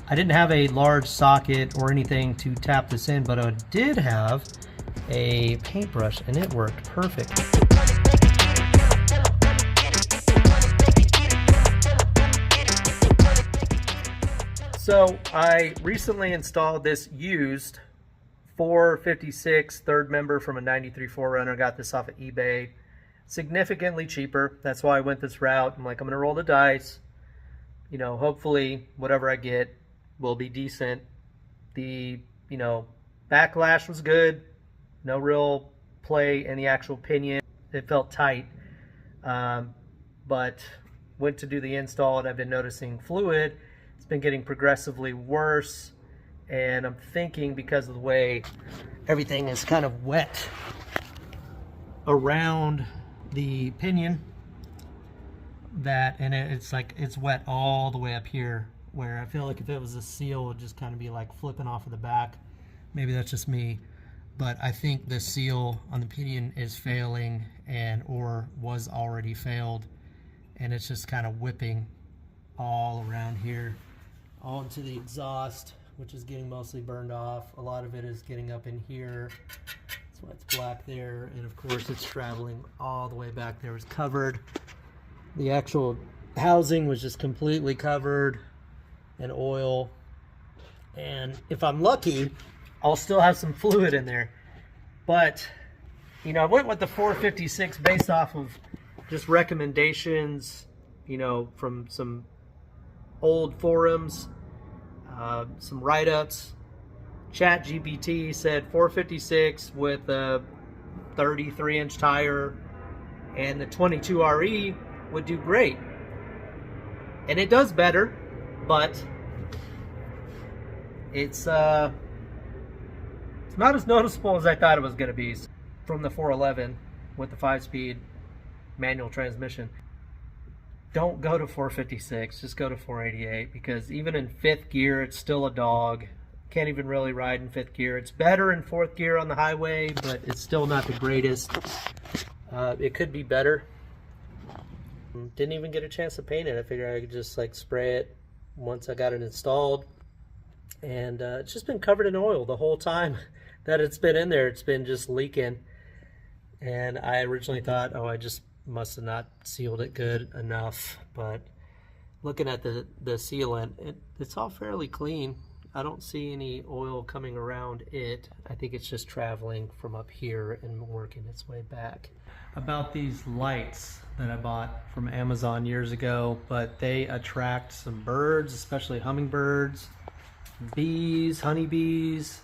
I didn't have a large socket or anything to tap this in, but I did have a paintbrush and it worked perfect. So I recently installed this used 456 third member from a 93 4Runner. Got this off of eBay. Significantly cheaper. That's why I went this route. I'm like, I'm gonna roll the dice. You know, hopefully whatever I get will be decent. The, you know, backlash was good. No real play in the actual pinion. It felt tight. But went to do the install and I've been noticing fluid. It's been getting progressively worse. And I'm thinking because of the way everything is kind of wet around the pinion, that, and it's like it's wet all the way up here, where I feel like if it was a seal it would just kind of be like flipping off of the back. Maybe that's just me, but I think the seal on the pinion is failing and or was already failed, and it's just kind of whipping all around here, all into the exhaust, which is getting mostly burned off. A lot of it is getting up in here. That's why it's black there. And of course it's traveling all the way back there. It was covered. The actual housing was just completely covered in oil. And if I'm lucky, I'll still have some fluid in there. But, you know, I went with the 456 based off of just recommendations, you know, from some old forums. Some write-ups. ChatGPT said 456 with a 33-inch tire and the 22RE would do great. And it does better, but it's not as noticeable as I thought it was going to be from the 411 with the 5-speed manual transmission. Don't go to 456, just go to 488, because even in 5th gear, it's still a dog. Can't even really ride in 5th gear. It's better in 4th gear on the highway, but it's still not the greatest. It could be better. Didn't even get a chance to paint it. I figured I could just like spray it once I got it installed. And it's just been covered in oil the whole time that it's been in there. It's been just leaking. And I originally thought, oh, I just must have not sealed it good enough, but looking at the sealant, it's all fairly clean. I don't see any oil coming around it. I think it's just traveling from up here and working its way back. About these lights that I bought from Amazon years ago, but they attract some birds, especially hummingbirds, bees, honeybees.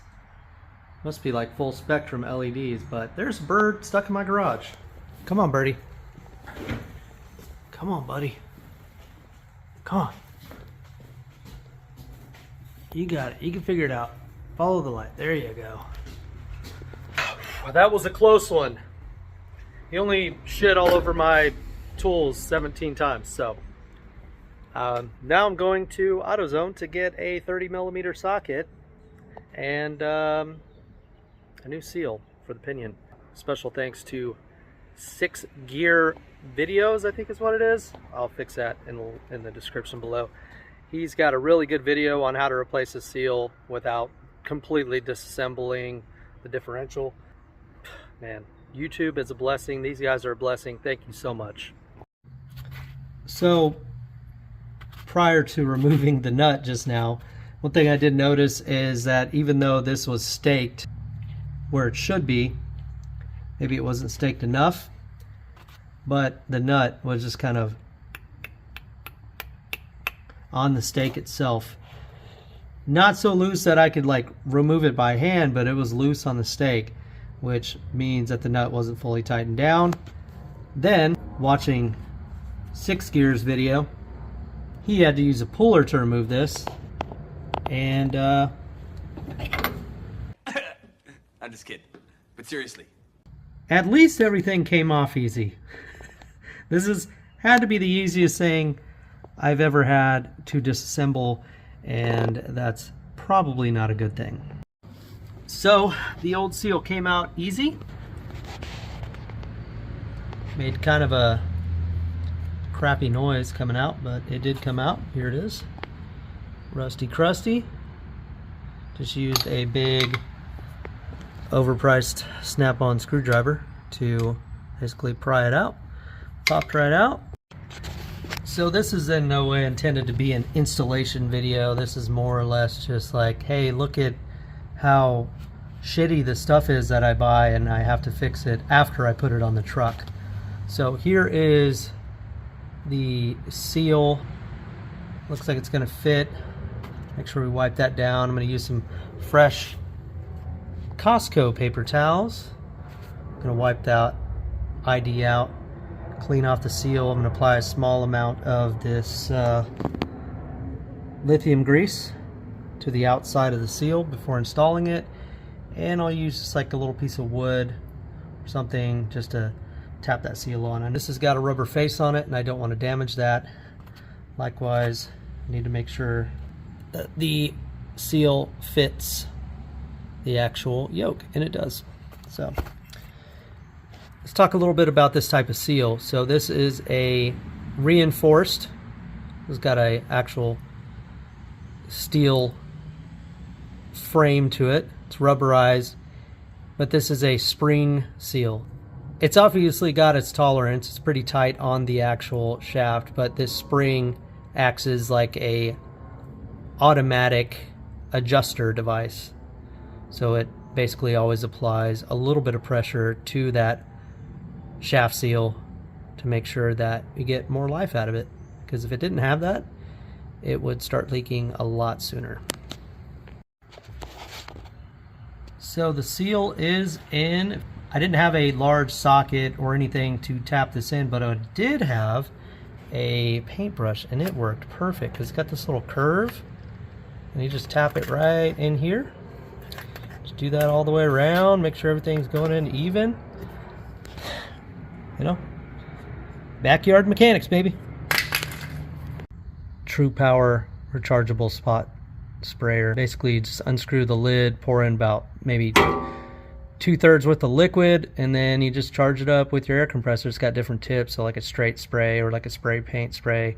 Must be like full spectrum LEDs, but there's a bird stuck in my garage. Come on, birdie. Come on, buddy. Come on. You got it. You can figure it out. Follow the light. There you go. Well, that was a close one. He only shit all over my tools 17 times. So now I'm going to AutoZone to get a 30mm socket and a new seal for the pinion. Special thanks to 6 Gear Videos, I think is what it is. I'll fix that in the description below. He's got a really good video on how to replace a seal without completely disassembling the differential. Man, YouTube is a blessing. These guys are a blessing. Thank you so much. So prior to removing the nut just now, one thing I did notice is that even though this was staked where it should be, maybe it wasn't staked enough, but the nut was just kind of on the stake itself. Not so loose that I could like remove it by hand, but it was loose on the stake, which means that the nut wasn't fully tightened down. Then, watching 6 Gear's video, he had to use a puller to remove this, and I'm just kidding, but seriously. At least everything came off easy. This had to be the easiest thing I've ever had to disassemble, and that's probably not a good thing. So the old seal came out easy. Made kind of a crappy noise coming out, but it did come out. Here it is. Rusty crusty. Just used a big overpriced snap-on screwdriver to basically pry it out. Popped right out. So this is in no way intended to be an installation video. This is more or less just like, hey, look at how shitty the stuff is that I buy and I have to fix it after I put it on the truck. So here is the seal. Looks like it's gonna fit. Make sure we wipe that down. I'm gonna use some fresh Costco paper towels. I'm gonna wipe that ID out, clean off the seal. I'm gonna apply a small amount of this lithium grease to the outside of the seal before installing it. And I'll use just like a little piece of wood or something just to tap that seal on. And this has got a rubber face on it and I don't want to damage that. Likewise, I need to make sure that the seal fits the actual yoke, and it does. So let's talk a little bit about this type of seal. So this is a reinforced, it's got a actual steel frame to it. It's rubberized, but this is a spring seal. It's obviously got its tolerance. It's pretty tight on the actual shaft, but this spring acts as like a automatic adjuster device. So it basically always applies a little bit of pressure to that shaft seal to make sure that you get more life out of it. Because if it didn't have that, it would start leaking a lot sooner. So the seal is in. I didn't have a large socket or anything to tap this in, but I did have a paintbrush and it worked perfect because it's got this little curve and you just tap it right in here. Just do that all the way around, make sure everything's going in even. You know, backyard mechanics, baby. True Power rechargeable spot sprayer. Basically you just unscrew the lid, pour in about maybe 2/3 worth of liquid, and then you just charge it up with your air compressor. It's got different tips, so like a straight spray or like a spray paint spray.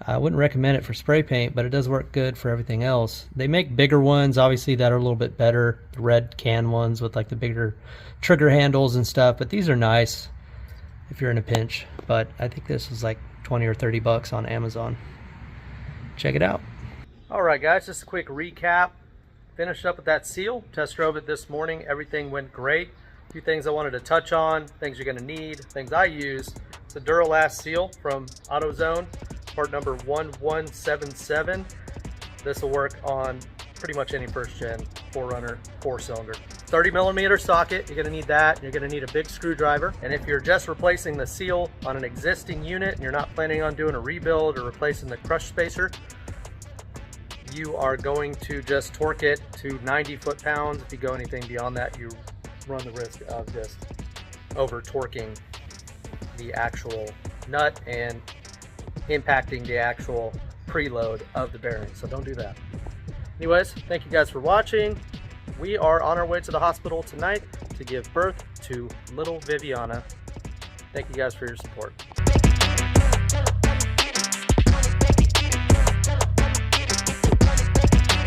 I wouldn't recommend it for spray paint, but it does work good for everything else. They make bigger ones, obviously, that are a little bit better. The red can ones with like the bigger trigger handles and stuff, but these are nice if you're in a pinch. But I think this is like 20 or 30 bucks on Amazon. Check it out. All right, guys, just a quick recap. Finished up with that seal, test drove it this morning. Everything went great. A few things I wanted to touch on, things you're gonna need, things I use. It's a Duralast seal from AutoZone, part number 1177. This will work on pretty much any first gen 4Runner 4-cylinder. 30mm socket, you're gonna need that. You're gonna need a big screwdriver. And if you're just replacing the seal on an existing unit and you're not planning on doing a rebuild or replacing the crush spacer, you are going to just torque it to 90 foot-pounds. If you go anything beyond that, you run the risk of just over torquing the actual nut and impacting the actual preload of the bearing. So don't do that. Anyways, thank you guys for watching. We are on our way to the hospital tonight to give birth to little Viviana. Thank you guys for your support.